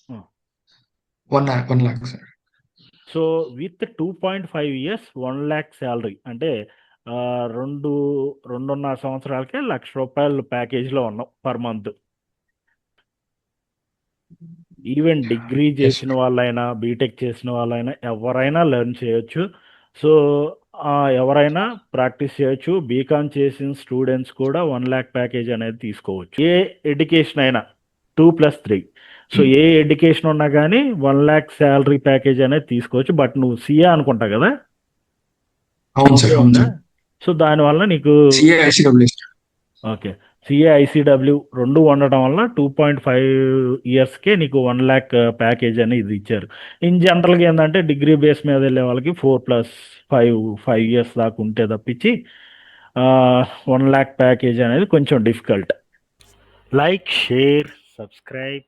హ్మ్. 1 lakh sir. So with 2.5 years 1 lakh salary అంటే 2.5 సంవత్సరాలకే ₹1,00,000 ప్యాకేజ్లో ఉన్నాం per month. Even degrees చేసిన వాళ్ళైనా బీటెక్ చేసిన వాళ్ళైనా ఎవరైనా లెర్న్ చేయొచ్చు. సో ఎవరైనా ప్రాక్టీస్ చేయొచ్చు. బీకామ్ చేసిన స్టూడెంట్స్ కూడా 1 lakh ప్యాకేజ్ అనేది తీసుకోవచ్చు. ఏ ఎడ్యుకేషన్ అయినా 2+3. సో ఏ ఎడ్యుకేషన్ ఉన్నా కానీ 1 lakh శాలరీ ప్యాకేజ్ అనేది తీసుకోవచ్చు. బట్ నువ్వు సీఏ అనుకుంటా కదా, అవును సార్, సీఏ అవును ఉందా? సార్. సో దానివల్ల నీకు సిఏ ఐసిడబ్ల్యూఎస్. ఓకే. సిఏ, ఐసీడబ్ల్యూ 2 ఉండడం వల్ల 2.5 ఇయర్స్‌కే నీకు 1,00,000 ప్యాకేజ్ అనేది ఇచ్చారు. ఇన్ జనరల్‌గా ఏందంటే డిగ్రీ బేస్ మీద వెళ్ళే వాళ్ళకి 4+5 5 ఇయర్స్ దాకా ఉంటే తప్పించి 1,00,000 ప్యాకేజ్ అనేది కొంచెం డిఫికల్ట్. Like, share, subscribe.